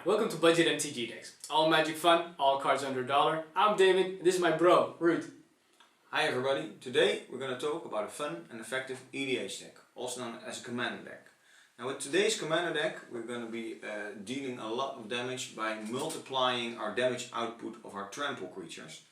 welcome to Budget MTG Decks. All magic fun, all cards under $1. I'm David, this is my bro, Ruud. Hi everybody, today we're going to talk about a fun and effective EDH deck, also known as a commander deck. Now with today's commander deck we're going to be dealing a lot of damage by multiplying our damage output of our trample creatures.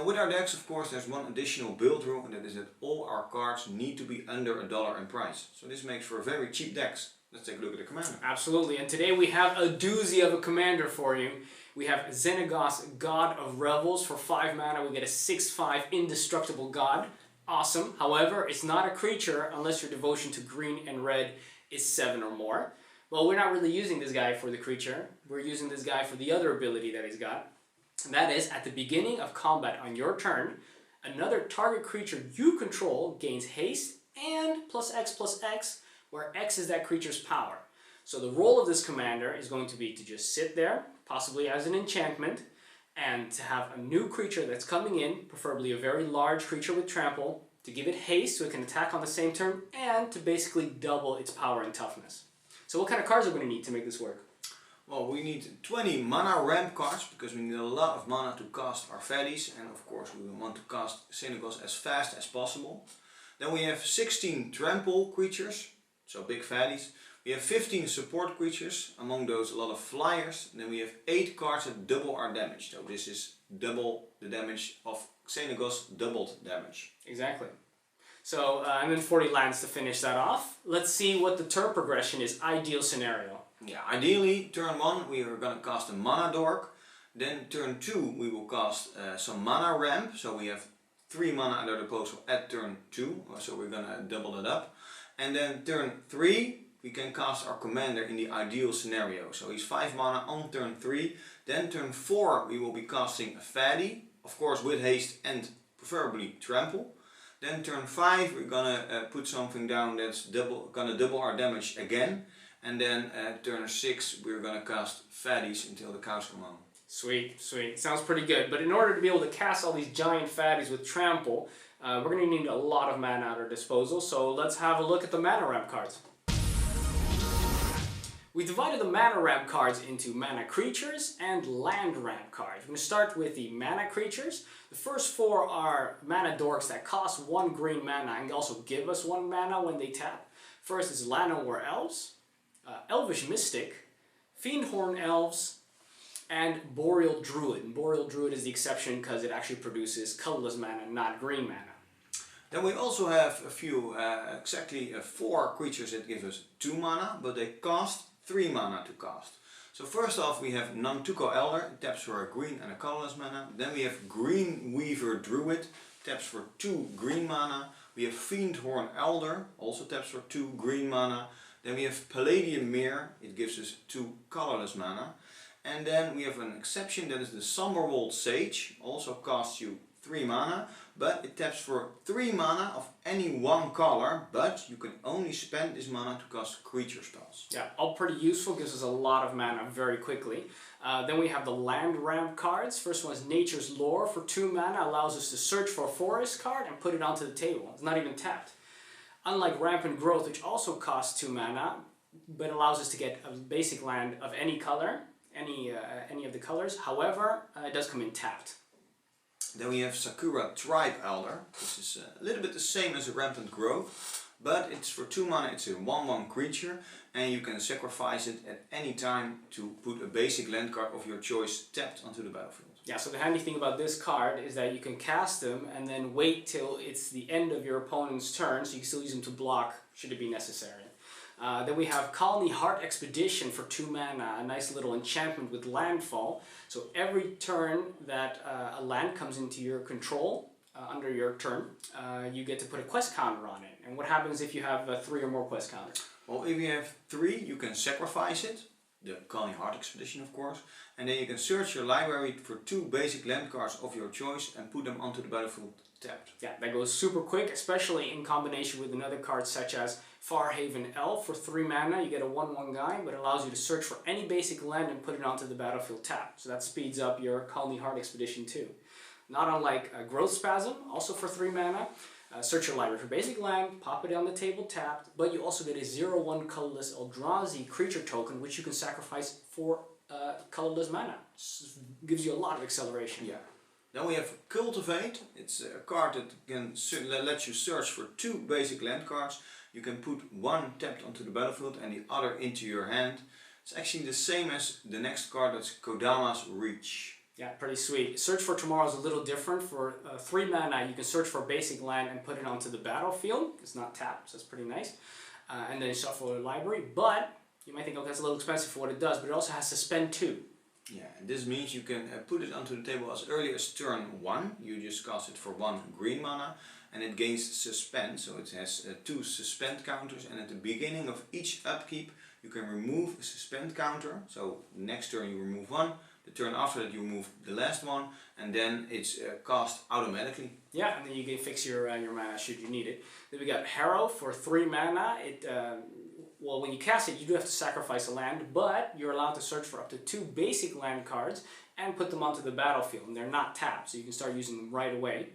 With our decks, of course, there's one additional build rule, and that is that all our cards need to be under $1 in price. So this makes for very cheap decks. Let's take a look at the commander. Absolutely, and today we have a doozy of a commander for you. We have Xenagos, God of Revels. For 5 mana we get a 6/5 indestructible god. Awesome. However, it's not a creature unless your devotion to green and red is 7 or more. Well, we're not really using this guy for the creature. We're using this guy for the other ability that he's got. And that is, at the beginning of combat on your turn, another target creature you control gains haste and +X/+X, where X is that creature's power. So the role of this commander is going to be to just sit there, possibly as an enchantment, and to have a new creature that's coming in, preferably a very large creature with trample, to give it haste so it can attack on the same turn, and to basically double its power and toughness. So what kind of cards are we going to need to make this work? Well, we need 20 mana ramp cards, because we need a lot of mana to cast our Fatties, and of course we want to cast Xenagos as fast as possible. Then we have 16 trample creatures, so big Fatties. We have 15 support creatures, among those a lot of flyers. And then we have 8 cards that double our damage, so this is double the damage of Xenagos, doubled damage. Exactly. So, and then 40 lands to finish that off. Let's see what the turn progression is, ideal scenario. Yeah, ideally, turn 1 we are going to cast a mana dork. Then turn 2 we will cast some mana ramp. So we have 3 mana at our disposal at turn 2. So we're going to double that up. And then turn 3 we can cast our commander in the ideal scenario. So he's 5 mana on turn 3. Then turn 4 we will be casting a Fatty. Of course with haste and preferably trample. Then turn 5 we're going to put something down that's going to double our damage again. And then at turn 6 we're going to cast Fatties until the cows come home. Sweet, sweet. Sounds pretty good. But in order to be able to cast all these giant Fatties with trample, we're going to need a lot of mana at our disposal. So let's have a look at the mana ramp cards. We divided the mana ramp cards into mana creatures and land ramp cards. We're going to start with the mana creatures. The first 4 are mana dorks that cost 1 green mana and also give us 1 mana when they tap. First is Llanowar Elves, Elvish Mystic, Fiendhorn Elves, and Boreal Druid. And Boreal Druid is the exception because it actually produces colorless mana, not green mana. Then we also have a few, exactly 4 creatures that give us 2 mana, but they cost 3 mana to cast. So first off we have Namtuko Elder, it taps for a green and a colorless mana. Then we have Green Weaver Druid, taps for 2 green mana. We have Fiendhorn Elder, also taps for 2 green mana. Then we have Palladium Mirror, it gives us 2 colorless mana. And then we have an exception, that is the Somberwold Sage, also costs you 3 mana, but it taps for 3 mana of any 1 color, but you can only spend this mana to cast creature spells. Yeah, all pretty useful, gives us a lot of mana very quickly. Then we have the land ramp cards. First one is Nature's Lore for 2 mana, allows us to search for a forest card and put it onto the table. It's not even tapped. Unlike Rampant Growth, which also costs 2 mana, but allows us to get a basic land of any color, any of the colors. However, it does come in tapped. Then we have Sakura Tribe Elder. This is a little bit the same as a Rampant Growth, but it's for 2 mana, it's a 1/1 creature, and you can sacrifice it at any time to put a basic land card of your choice tapped onto the battlefield. Yeah, so the handy thing about this card is that you can cast them and then wait till it's the end of your opponent's turn, so you can still use them to block should it be necessary. Then we have Colony Heart Expedition for 2 mana, a nice little enchantment with landfall. So every turn that a land comes into your control, under your turn, you get to put a quest counter on it. And what happens if you have 3 or more quest counters? Well, if you have 3, you can sacrifice it, the Colony Heart Expedition of course, and then you can search your library for 2 basic land cards of your choice and put them onto the battlefield tapped. Yeah, that goes super quick, especially in combination with another card such as Farhaven Elf for 3 mana. You get a 1/1 guy, but it allows you to search for any basic land and put it onto the battlefield tapped. So that speeds up your Colony Heart Expedition too. Not unlike Growth Spasm, also for 3 mana. Search your library for basic land, pop it on the table tapped, but you also get a 0/1 colorless Eldrazi creature token which you can sacrifice for colorless mana. Gives you a lot of acceleration. Yeah. Then we have Cultivate. It's a card that can let you search for 2 basic land cards. You can put one tapped onto the battlefield and the other into your hand. It's actually the same as the next card, that's Kodama's Reach. Yeah, pretty sweet. Search for Tomorrow is a little different. For 3 mana, you can search for a basic land and put it onto the battlefield. It's not tapped, so it's pretty nice. And then you shuffle a library, but you might think, okay, that's a little expensive for what it does, but it also has Suspend 2. Yeah, and this means you can put it onto the table as early as turn 1. You just cast it for 1 green mana, and it gains Suspend, so it has 2 Suspend counters, and at the beginning of each upkeep you can remove a Suspend counter. So next turn you remove 1, the turn after that you remove the last one, and then it's cast automatically. Yeah, and then you can fix your mana should you need it. Then we got Harrow for 3 mana. Well, when you cast it, you do have to sacrifice a land, but you're allowed to search for up to 2 basic land cards and put them onto the battlefield, and they're not tapped, so you can start using them right away.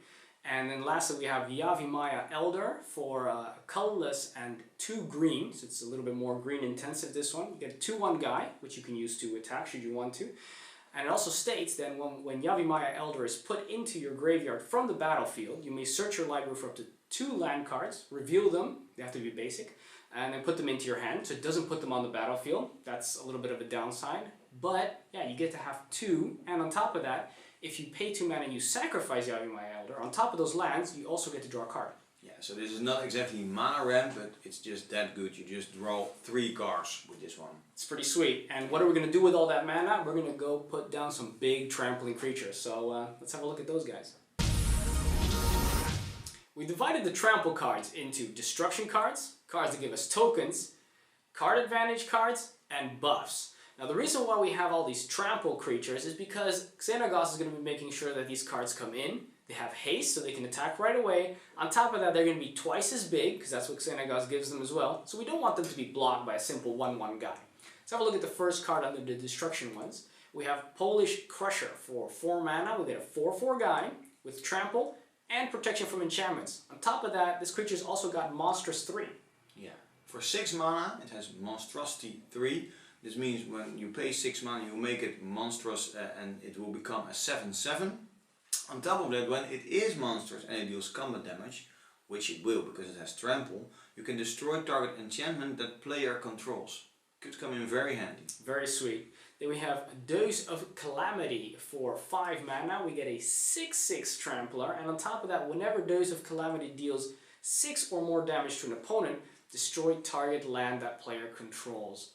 And then lastly, we have Yavimaya Elder for colorless and 2 greens. It's a little bit more green intensive, this one. You get a 2/1 guy, which you can use to attack should you want to. And it also states that when Yavimaya Elder is put into your graveyard from the battlefield, you may search your library for up to 2 land cards, reveal them, they have to be basic, and then put them into your hand. So it doesn't put them on the battlefield. That's a little bit of a downside. But yeah, you get to have 2, and on top of that, if you pay 2 mana and you sacrifice Yavimaya Elder, on top of those lands, you also get to draw a card. Yeah, so this is not exactly mana ramp, but it's just that good. You just draw 3 cards with this one. It's pretty sweet. And what are we going to do with all that mana? We're going to go put down some big trampling creatures. So let's have a look at those guys. We divided the trample cards into destruction cards, cards that give us tokens, card advantage cards, and buffs. Now the reason why we have all these trample creatures is because Xenagos is going to be making sure that these cards come in. They have haste, so they can attack right away. On top of that, they're going to be twice as big, because that's what Xenagos gives them as well. So we don't want them to be blocked by a simple 1/1 guy. Let's have a look at the first card under the destruction ones. We have Polish Crusher for 4 mana. We get a 4/4 guy with trample and protection from enchantments. On top of that, this creature's also got Monstrous 3. Yeah. For 6 mana, it has Monstrosity 3. This means when you pay 6 mana, you make it monstrous and it will become a 7/7. On top of that, when it is monstrous and it deals combat damage, which it will because it has trample, you can destroy target enchantment that player controls. Could come in very handy. Very sweet. Then we have Dose of Calamity for 5 mana. We get a 6/6 Trampler, and on top of that, whenever Dose of Calamity deals 6 or more damage to an opponent, destroy target land that player controls.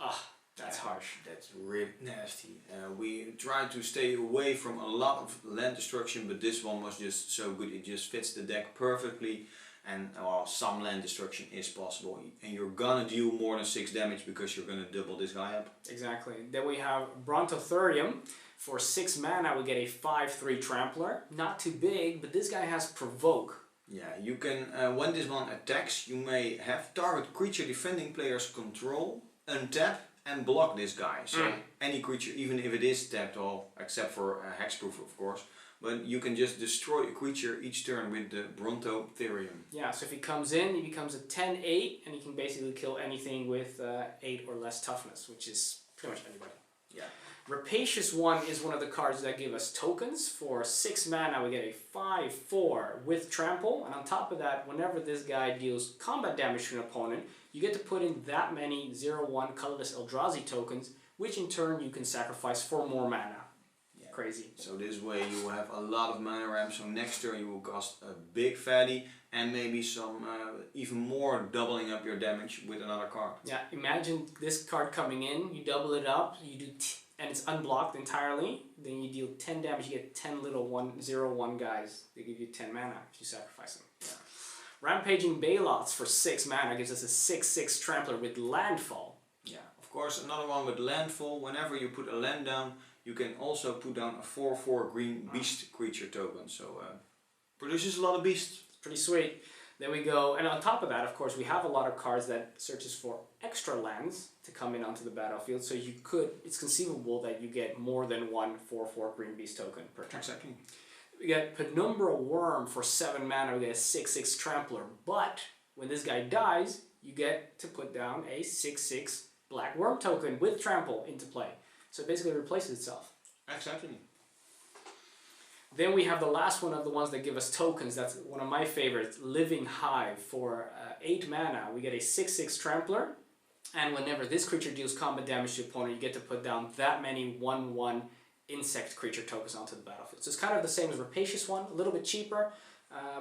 That's harsh. That's really nasty. We tried to stay away from a lot of land destruction, but this one was just so good. It just fits the deck perfectly, and some land destruction is possible. And you're gonna deal more than 6 damage because you're gonna double this guy up. Exactly. Then we have Brontotherium. For 6 mana, we get a 5/3 Trampler. Not too big, but this guy has Provoke. Yeah, you can, when this one attacks, you may have target creature defending player's control, untap, and block this guy. So any creature, even if it is tapped off, except for hexproof of course, but you can just destroy a creature each turn with the Brontotherium. Yeah, so if he comes in, he becomes a 10/8, and he can basically kill anything with 8 or less toughness, which is pretty much anybody. Yeah. Rapacious One is one of the cards that give us tokens. For 6 mana, we get a 5/4 with trample, and on top of that, whenever this guy deals combat damage to an opponent, you get to put in that many 0/1 colorless Eldrazi tokens, which in turn you can sacrifice for more mana. Yeah. Crazy. So this way you will have a lot of mana ramp, so next turn you will cast a big fatty and maybe some even more doubling up your damage with another card. Yeah, imagine this card coming in, you double it up, you do and it's unblocked entirely, then you deal 10 damage, you get 10 little 0/1 guys. They give you 10 mana if you sacrifice them. Yeah. Rampaging Baloths for 6 mana gives us a 6/6 Trampler with Landfall. Yeah, of course another one with Landfall. Whenever you put a land down, you can also put down a 4/4 green beast creature token. So produces a lot of beasts. Pretty sweet. Then we go, and on top of that, of course, we have a lot of cards that searches for extra lands to come in onto the battlefield. So you could, it's conceivable that you get more than one 4/4 green beast token per turn. Exactly. We get Penumbra Worm for 7 mana. We get a 6/6 Trampler. But when this guy dies, you get to put down a 6/6 Black Worm token with Trample into play. So it basically replaces itself. Exactly. Then we have the last one of the ones that give us tokens. That's one of my favorites, Living Hive. For 8 mana, we get a 6/6 trampler. And whenever this creature deals combat damage to your opponent, you get to put down that many 1/1 insect creature tokens onto the battlefield. So it's kind of the same as Rapacious one, a little bit cheaper,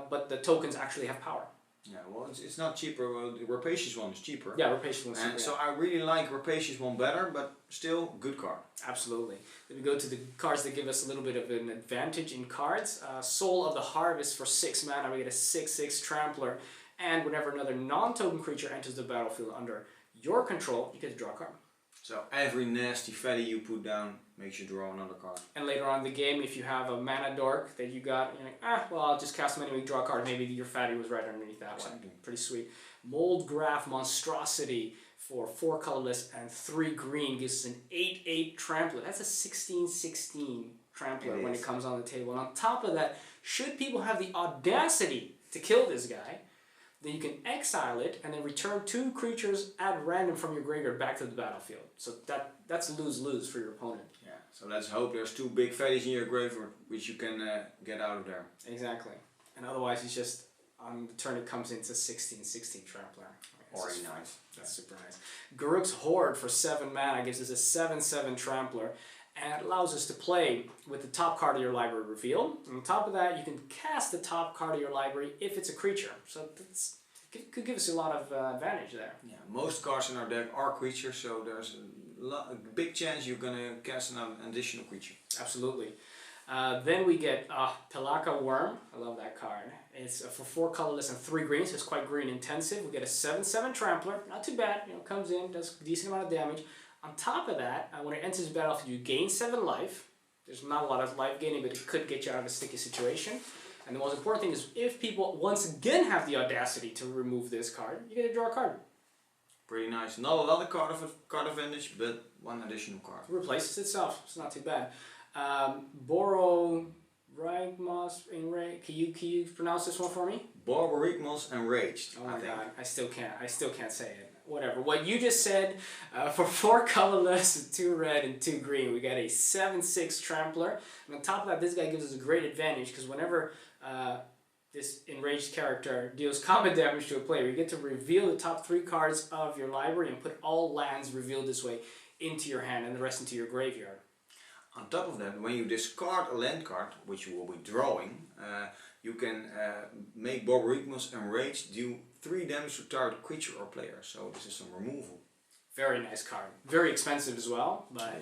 but the tokens actually have power. Yeah, well, it's not cheaper. Well, the Rapacious one is cheaper. Yeah, Rapacious one's cheaper. And so I really like Rapacious one better, but still good card. Absolutely. Then we go to the cards that give us a little bit of an advantage in cards. Soul of the Harvest for 6 mana, we get a 6/6 trampler. And whenever another non-token creature enters the battlefield under your control, you get to draw a card. So every nasty fatty you put down makes you draw another card. And later on in the game, if you have a mana dork that you got, you're like, well, I'll just cast them anyway, draw a card. Maybe your fatty was right underneath that one. Pretty sweet. Mold Graph Monstrosity for 4 colorless and 3 green gives us an 8/8 trampler. That's a 16/16 trampler when it comes on the table. And on top of that, should people have the audacity to kill this guy, then you can exile it and then return 2 creatures at random from your graveyard back to the battlefield. So that's lose-lose for your opponent. Yeah, so let's hope there's 2 big fatties in your graveyard which you can get out of there. Exactly. And otherwise it's just, on the turn it comes into 16/16 trampler. Already nice. That's super nice. Garruk's Horde for 7 mana gives us a 7/7 trampler. And it allows us to play with the top card of your library revealed. And on top of that, you can cast the top card of your library if it's a creature. So it could give us a lot of advantage there. Yeah, most cards in our deck are creatures, so there's a big chance you're gonna cast an additional creature. Absolutely. Then we get Pelaka Worm. I love that card. It's for 4 colorless and 3 green, so it's quite green intensive. We get a 7/7 trampler. Not too bad. Comes in, does a decent amount of damage. On top of that, when it enters the battlefield, you gain 7 life. There's not a lot of life gaining, but it could get you out of a sticky situation. And the most important thing is, if people once again have the audacity to remove this card, you get to draw a card. Pretty nice. Not a lot of card advantage, but 1 additional card. It replaces itself. It's not too bad. Boro Ragmos Enraged. Can you pronounce this one for me? Borborygmos Enraged. Oh my god, I still can't say it. Whatever. What you just said, for 4 colorless, 2 red, and 2 green, we got a 7/6 trampler. And on top of that, this guy gives us a great advantage because whenever this enraged character deals combat damage to a player, you get to reveal the top 3 cards of your library and put all lands revealed this way into your hand and the rest into your graveyard. On top of that, when you discard a land card, which you will be drawing, you can make Borborygmos Enraged deal 3 damage to target creature or player. So this is some removal. Very nice card. Very expensive as well, but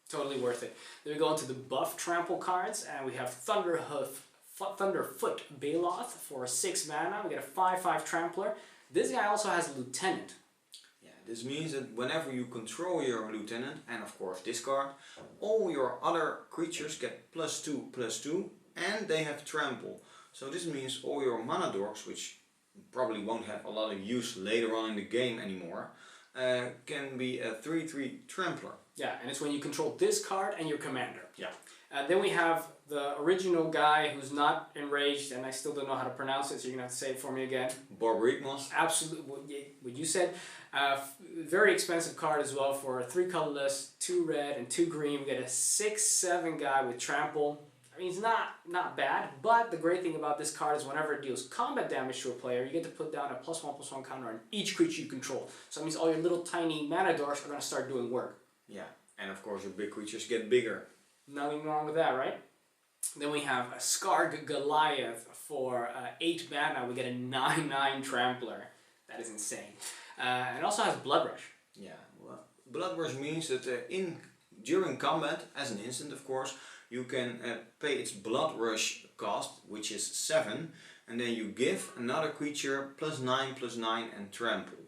totally worth it. Then we go into the buff trample cards, and we have Thunderfoot Baloth for 6 mana. We get a 5/5 trampler. This guy also has Lieutenant. Yeah, this means that whenever you control your Lieutenant, and of course discard, all your other creatures get +2/+2, and they have trample. So this means all your mana dorks, which probably won't have a lot of use later on in the game anymore, can be a 3/3 trampler. Yeah, and it's when you control this card and your commander. Yeah. Then we have the original guy who's not enraged, and I still don't know how to pronounce it, so you're going to have to say it for me again. Borborygmos. Absolutely, what you said. Very expensive card as well for 3 colorless, 2 red, and 2 green. We get a 6/7 guy with trample. I mean, it's not bad, but the great thing about this card is whenever it deals combat damage to a player, you get to put down a +1/+1 counter on each creature you control. So that means all your little tiny mana dorks are going to start doing work. Yeah, and of course your big creatures get bigger. Nothing wrong with that, right? Then we have a Skarg Goliath for 8 mana. We get a 9/9 trampler. That is insane. It also has Blood Rush. Yeah, well, Blood Rush means that during combat, as an instant of course, you can pay its Blood Rush cost, which is 7, and then you give another creature +9/+9 and trample.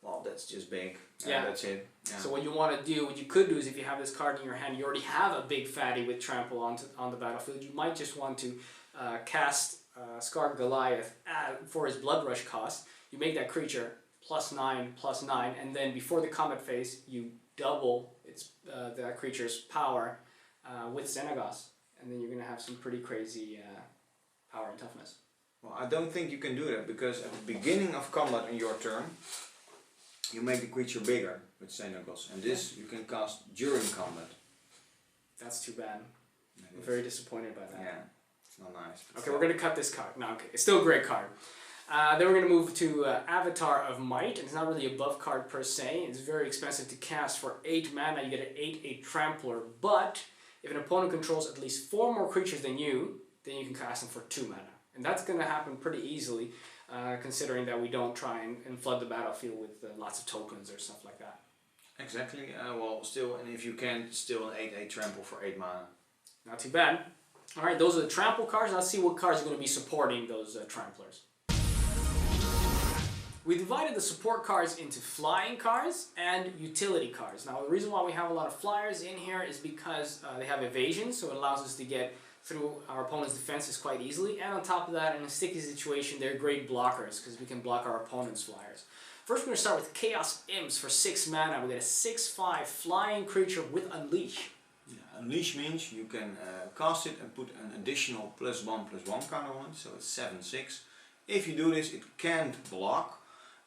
Well, that's just big. Yeah, that's it. Yeah. So what you want to do, what you could do is if you have this card in your hand, you already have a big fatty with trample on the battlefield. You might just want to cast Skarg Goliath for his Blood Rush cost. You make that creature +9/+9, and then before the combat phase, you double that creature's power with Xenagos, and then you're going to have some pretty crazy power and toughness. Well, I don't think you can do that, because at the beginning of combat in your turn, you make the creature bigger with Xenagos, and this you can cast during combat. That's too bad. I'm very disappointed by that. Yeah, it's not nice. Okay, we're going to cut this card. No, okay, it's still a great card. Then we're going to move to Avatar of Might. It's not really a buff card per se. It's very expensive to cast. For 8 mana, you get an 8/8 trampler. But if an opponent controls at least 4 more creatures than you, then you can cast them for 2 mana. And that's going to happen pretty easily, considering that we don't try and flood the battlefield with lots of tokens or stuff like that. Exactly. Well, still, and if you can, still an 8/8 trample for 8 mana. Not too bad. Alright, those are the trample cards. Let's see what cards are going to be supporting those tramplers. We divided the support cards into flying cards and utility cards. Now, the reason why we have a lot of flyers in here is because they have evasion, so it allows us to get through our opponent's defenses quite easily. And on top of that, in a sticky situation, they're great blockers because we can block our opponent's flyers. First, we're going to start with Chaos Imps for 6 mana. We get a 6/5 flying creature with Unleash. Yeah, Unleash means you can cast it and put an additional +1/+1 counter on it, so it's 7/6. If you do this, it can't block.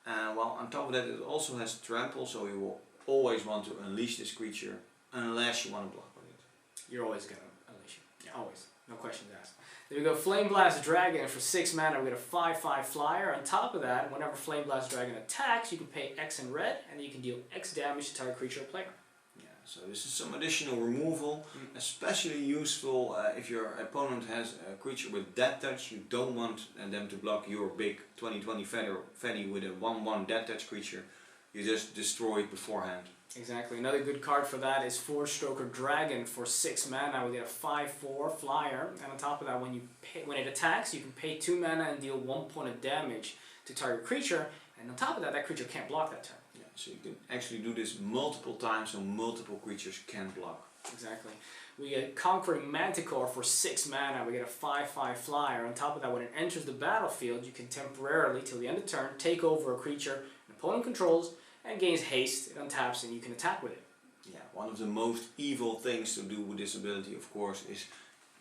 Well, on top of that, it also has trample, so you will always want to unleash this creature unless you want to block with it. You're always going to unleash it. Yeah. Always. No questions asked. Then we go Flame Blast Dragon for 6 mana. We get a 5/5 flyer. On top of that, whenever Flame Blast Dragon attacks, you can pay X in red, and then you can deal X damage to target creature or player. Yeah, so this is some additional removal, especially useful if your opponent has a creature with Death Touch. You don't want them to block your big 20/20 Fatty with a 1/1 Death Touch creature. You just destroy it beforehand. Exactly. Another good card for that is Four Stroker Dragon for 6 mana. We get a 5/4 flyer, and on top of that, when it attacks, you can pay 2 mana and deal 1 point of damage to target creature. And on top of that, that creature can't block that turn. Yeah, so you can actually do this multiple times, so multiple creatures can block. Exactly. We get Conquering Manticore for 6 mana. We get a 5/5 flyer. On top of that, when it enters the battlefield, you can temporarily, till the end of turn, take over a creature an opponent controls and gains haste. It untaps and you can attack with it. Yeah, one of the most evil things to do with this ability, of course, is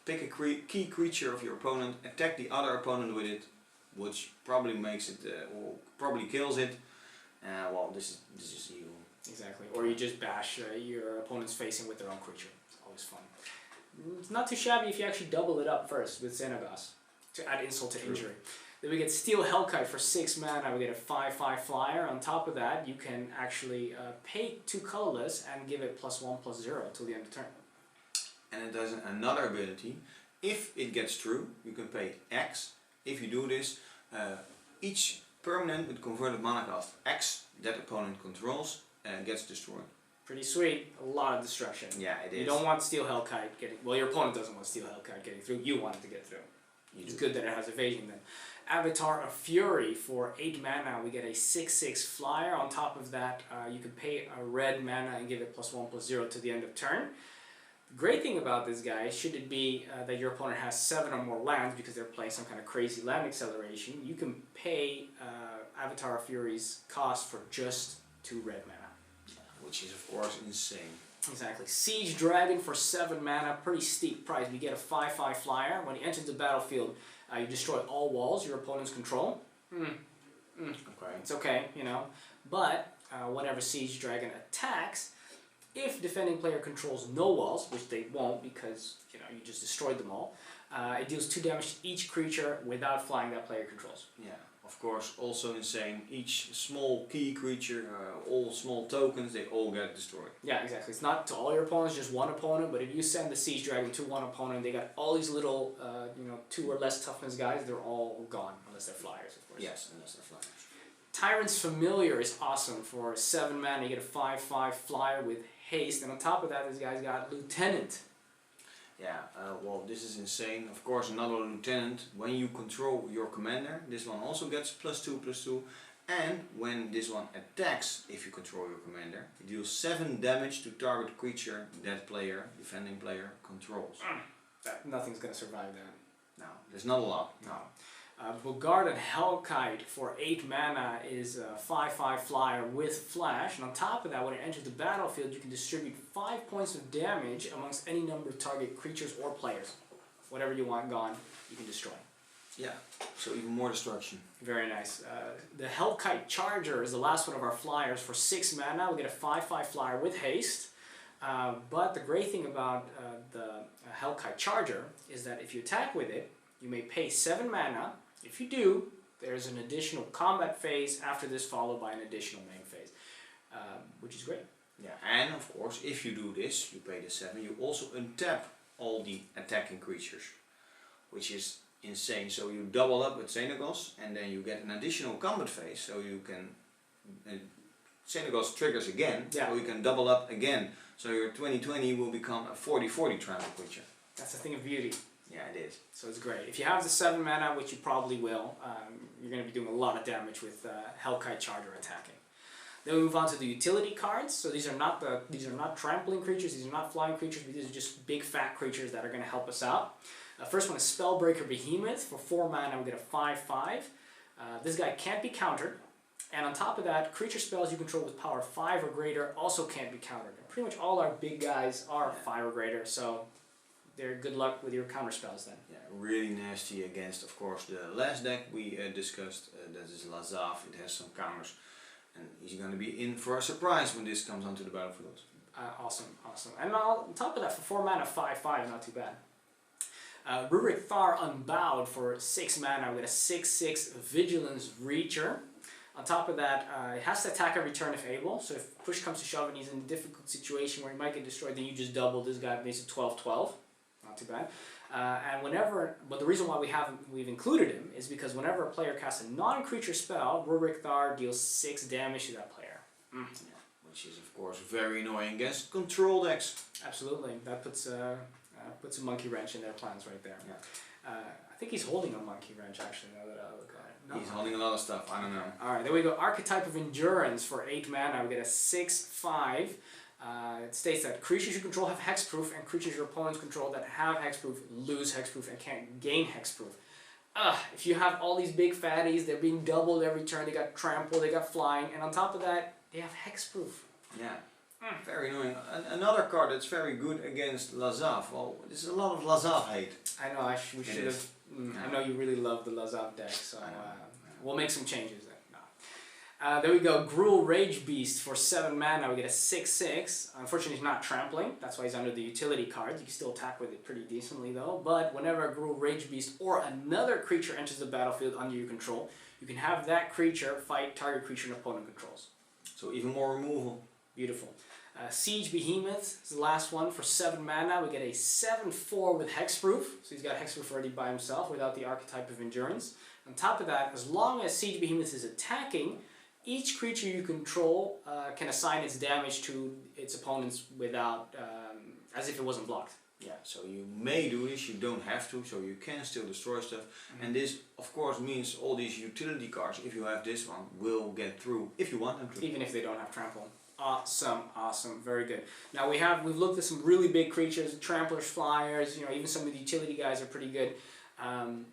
pick a key creature of your opponent, attack the other opponent with it, which probably makes it, or probably kills it. Well, this is evil. Exactly. Or you just bash your opponent's facing with their own creature. It's always fun. It's not too shabby if you actually double it up first with Xenagos to add insult to injury. Then we get Steel Hellkite for 6 mana. We get a 5/5 flyer. On top of that, you can actually pay 2 colorless and give it +1/+0 till the end of turn. And it has another ability. If it gets true, you can pay X. If you do this, each permanent with converted mana cost X that opponent controls gets destroyed. Pretty sweet. A lot of destruction. Yeah, it is. You don't want Steel Hellkite getting... Well, your opponent doesn't want Steel Hellkite getting through. You want it to get through. It's good that it has evasion then. Avatar of Fury for 8 mana. We get a 6/6 flyer. On top of that, you can pay a red mana and give it +1/+0 to the end of turn. The great thing about this guy, should it be that your opponent has 7 or more lands because they're playing some kind of crazy land acceleration, you can pay Avatar of Fury's cost for just 2 red mana. Which is of course insane. Exactly. Siege Dragon for 7 mana, pretty steep price. We get a 5/5 flyer. When he enters the battlefield, you destroy all walls your opponents control. Okay. It's okay, you know. But whenever Siege Dragon attacks, if defending player controls no walls, which they won't because you just destroyed them all, it deals 2 damage to each creature without flying that player controls. Yeah. Of course, also insane. Each small key creature, all small tokens, they all get destroyed. Yeah, exactly. It's not to all your opponents, just one opponent. But if you send the Siege Dragon to one opponent, they got all these little, 2 or less toughness guys. They're all gone unless they're flyers, of course. Yes, unless they're flyers. Tyrant's Familiar is awesome for 7 mana. You get a 5/5 flyer with haste, and on top of that, this guy's got Lieutenant. Yeah, well, this is insane. Of course, another lieutenant. When you control your commander, this one also gets +2/+2. And when this one attacks, if you control your commander, it deals 7 damage to target creature that defending player, controls. Nothing's going to survive that. No, there's not a lot. No. Bogardan Hellkite for 8 mana is a 5/5 flyer with flash, and on top of that, when it enters the battlefield, you can distribute 5 points of damage amongst any number of target creatures or players. Whatever you want gone, you can destroy. Yeah, so even more destruction. Very nice. The Hellkite Charger is the last one of our flyers for 6 mana. We get a 5/5 flyer with haste. But the great thing about the Hellkite Charger is that if you attack with it, you may pay 7 mana. If you do, there's an additional combat phase after this, followed by an additional main phase, which is great. Yeah, and of course, if you do this, you pay the 7, you also untap all the attacking creatures, which is insane. So you double up with Xenagos, and then you get an additional combat phase, so you can... Xenagos triggers again, so you can double up again. So your 20/20 will become a 40/40 trample creature. That's a thing of beauty. Yeah, it is. So it's great. If you have the 7 mana, which you probably will, you're going to be doing a lot of damage with Hellkite Charger attacking. Then we move on to the utility cards. So these are not trampling creatures, these are not flying creatures, but these are just big fat creatures that are going to help us out. First one is Spellbreaker Behemoth. For 4 mana we get a 5/5. This guy can't be countered. And on top of that, creature spells you control with power 5 or greater also can't be countered. And pretty much all our big guys are 5 or greater, so they're good luck with your counter spells then. Yeah, really nasty against, of course, the last deck we discussed. That is Lazav. It has some counters. And he's going to be in for a surprise when this comes onto the battlefield. Awesome, awesome. And on top of that, for 4 mana, 5/5, not too bad. Rurik Thar Unbowed for 6 mana with a 6/6 Vigilance Reacher. On top of that, it has to attack every turn if able, so if push comes to shove and he's in a difficult situation where he might get destroyed, then you just double this guy, makes it 12/12. Not too bad. But the reason why we've included him is because whenever a player casts a non-creature spell, Rurik Thar deals 6 damage to that player. Yeah, which is of course very annoying against control decks. Absolutely, that puts a monkey wrench in their plans right there. Yeah. I think he's holding a monkey wrench actually, now that I look at it. No. He's holding a lot of stuff, I don't know. Alright, there we go. Archetype of Endurance for 8 mana. We get a 6/5. It states that creatures you control have hexproof, and creatures your opponents control that have hexproof lose hexproof and can't gain hexproof. If you have all these big fatties, they're being doubled every turn. They got trample, they got flying, and on top of that, they have hexproof. Yeah. Very annoying. Another card that's very good against Lazav. Well, there's a lot of Lazav hate. I know, we should have... I know you really love the Lazav deck, so we'll make some changes then. No. There we go, Gruul Rage Beast for 7 mana. We get a 6/6. Unfortunately, he's not trampling. That's why he's under the utility cards. You can still attack with it pretty decently though. But whenever a Gruul Rage Beast or another creature enters the battlefield under your control, you can have that creature fight target creature an opponent controls. So even more removal. Beautiful. Siege Behemoth is the last one for 7 mana. We get a 7/4 with hexproof. So he's got hexproof already by himself without the Archetype of Endurance. On top of that, as long as Siege Behemoth is attacking, each creature you control can assign its damage to its opponents without, as if it wasn't blocked. Yeah, so you may do this, you don't have to, so you can still destroy stuff. And this, of course, means all these utility cards, if you have this one, will get through if you want them to. Even if they don't have trample. Awesome, awesome, very good. Now we've looked at some really big creatures, tramplers, flyers, even some of the utility guys are pretty good. And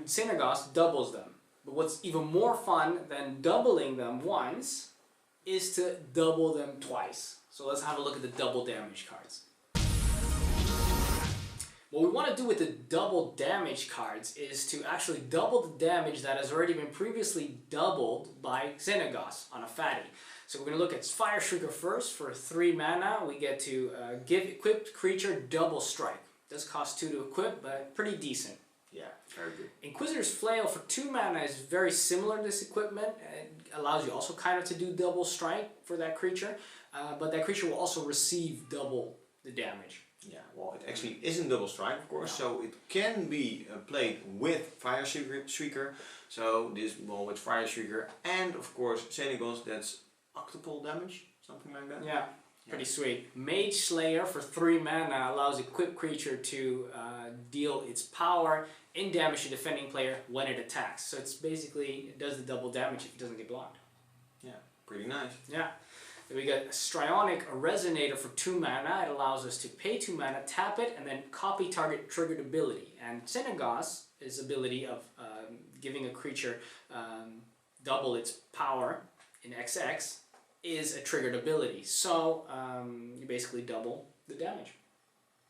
Xenagos doubles them. But what's even more fun than doubling them once is to double them twice. So let's have a look at the double damage cards. What we want to do with the double damage cards is to actually double the damage that has already been previously doubled by Xenagos on a fatty. So we're going to look at Fire Shrieker first. For 3 mana, we get to give equipped creature double strike. Does cost 2 to equip, but pretty decent. Yeah, very good. Inquisitor's Flail for 2 mana is very similar to this equipment. It allows you also kind of to do double strike for that creature, but that creature will also receive double the damage. Yeah, well, it actually isn't double strike, of course, so it can be played with Fire Shrieker. So this, well, with Fire Shrieker and, of course, Xenagos, that's octuple damage, something like that. Yeah, pretty sweet. Mage Slayer for 3 mana allows equipped creature to deal its power in damage to defending player when it attacks. So it's basically, it does the double damage if it doesn't get blocked. Yeah, pretty nice. Yeah. Then we got Strionic Resonator for 2 mana. It allows us to pay 2 mana, tap it, and then copy target triggered ability. And Xenagos' ability of giving a creature double its power in XX is a triggered ability. So you basically double the damage.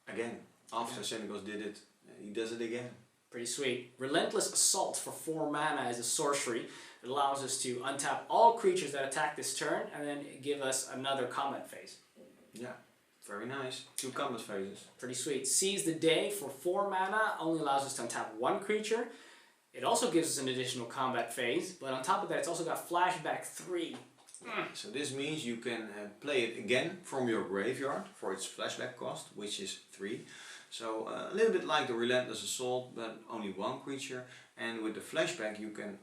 Again, after Xenagos did it, he does it again. Pretty sweet. Relentless Assault for 4 mana is a sorcery. It allows us to untap all creatures that attack this turn and then give us another combat phase. Yeah, very nice. 2 combat phases. Pretty sweet. Seize the Day for 4 mana only allows us to untap 1 creature. It also gives us an additional combat phase, but on top of that it's also got Flashback 3. So this means you can play it again from your graveyard for its flashback cost, which is 3. So a little bit like the Relentless Assault, but only 1 creature. And with the flashback you can,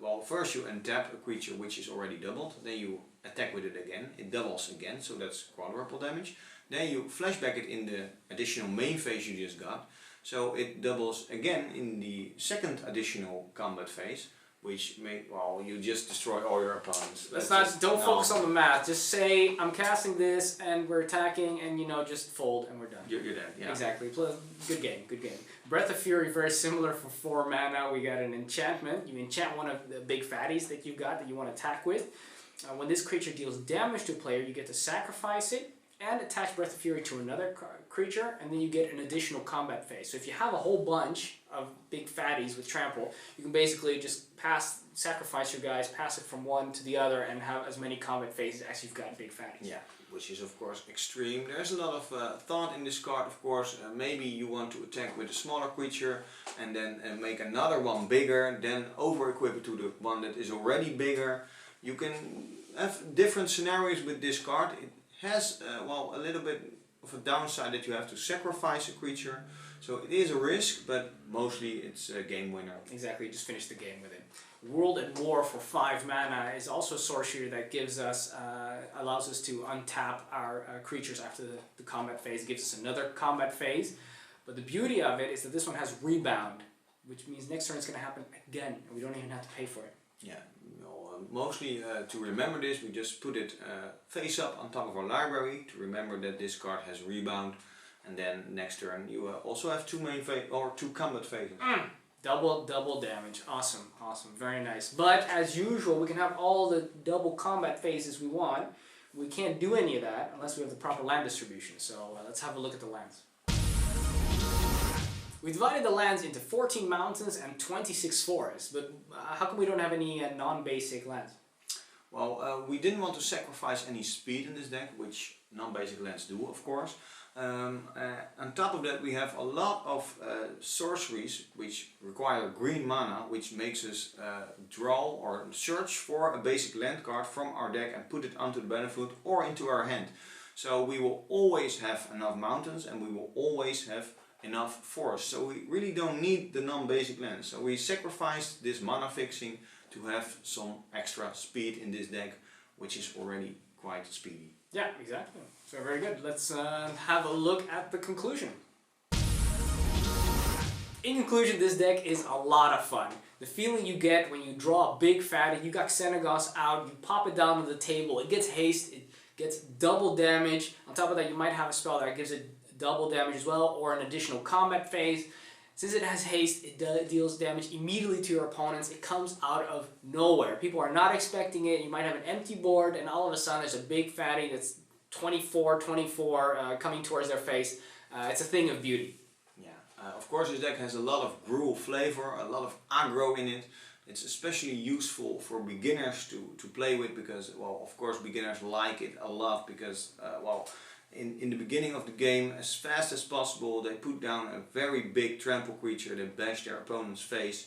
well, first you untap a creature which is already doubled, then you attack with it again, it doubles again, so that's quadruple damage. Then you flashback it in the additional main phase you just got, so it doubles again in the second additional combat phase, which well, you just destroy all your opponents. Don't focus on the math. Just say I'm casting this and we're attacking, and just fold and we're done. You're dead. Yeah. Exactly. Good game. Good game. Breath of Fury, very similar for 4 mana. We got an enchantment. You enchant one of the big fatties that you've got that you want to attack with. When this creature deals damage to a player, you get to sacrifice it and attach Breath of Fury to another creature, and then you get an additional combat phase. So if you have a whole bunch of big fatties with trample, you can basically just sacrifice your guys, pass it from one to the other, and have as many combat phases as you've got big fatties. Yeah, which is of course extreme. There's a lot of thought in this card, of course. Maybe you want to attack with a smaller creature and then make another one bigger, then over-equip it to the one that is already bigger. You can have different scenarios with this card. It has well, a little bit of a downside that you have to sacrifice a creature, so it is a risk, but mostly it's a game winner. Exactly, you just finish the game with it. World at War for 5 mana is also a sorcery that gives us, allows us to untap our creatures after the combat phase. It gives us another combat phase, but the beauty of it is that this one has rebound, which means next turn it's going to happen again, and we don't even have to pay for it. Yeah. Mostly to remember this, we just put it face up on top of our library to remember that this card has rebound, and then next turn you also have 2 combat phases. Double damage. Awesome, very nice. But as usual, we can have all the double combat phases we want. We can't do any of that unless we have the proper land distribution. So let's have a look at the lands. We divided the lands into 14 mountains and 26 forests, but how come we don't have any non-basic lands? Well, we didn't want to sacrifice any speed in this deck, which non-basic lands do, of course. On top of that, we have a lot of sorceries which require green mana, which makes us draw or search for a basic land card from our deck and put it onto the battlefield or into our hand. So we will always have enough mountains and we will always have enough forests. So we really don't need the non-basic lands. So we sacrificed this mana fixing to have some extra speed in this deck, which is already quite speedy. Yeah, exactly. So very good. Let's have a look at the conclusion. In conclusion, this deck is a lot of fun. The feeling you get when you draw a big fatty, you got Xenagos out, you pop it down on the table, it gets haste, it gets double damage. On top of that, you might have a spell that gives it double damage as well, or an additional combat phase. Since it has haste, it deals damage immediately to your opponents. It comes out of nowhere. People are not expecting it. You might have an empty board and all of a sudden there's a big fatty that's 24 coming towards their face. It's a thing of beauty. Yeah, of course this deck has a lot of gruel flavor, a lot of aggro in it. It's especially useful for beginners to play with because, well, of course beginners like it a lot because, well, in the beginning of the game, as fast as possible, they put down a very big trample creature that bash their opponent's face.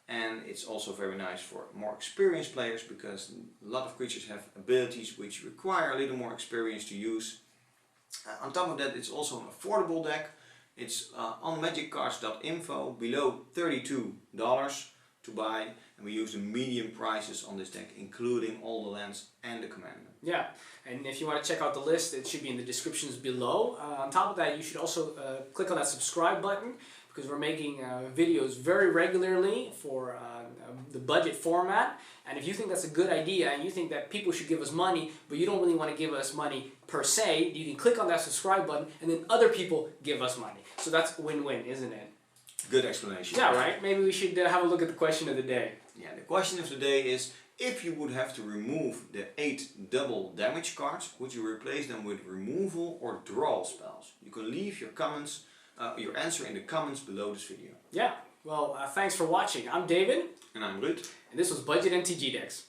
And it's also very nice for more experienced players because a lot of creatures have abilities which require a little more experience to use. On top of that, it's also an affordable deck. It's on magiccards.info, below $32 to buy, and we use the medium prices on this deck, including all the lands and the commandment. Yeah, and if you want to check out the list, it should be in the descriptions below. On top of that, you should also click on that subscribe button because we're making videos very regularly for the budget format. And if you think that's a good idea and you think that people should give us money, but you don't really want to give us money per se, you can click on that subscribe button and then other people give us money. So that's win-win, isn't it? Good explanation. Yeah, right? Maybe we should have a look at the question of the day. Yeah, the question of the day is, if you would have to remove the 8 double damage cards, would you replace them with removal or draw spells? You can leave your comments, your answer in the comments below this video. Yeah, Well, thanks for watching. I'm David. And I'm Ruud. And this was Budget MTG Decks.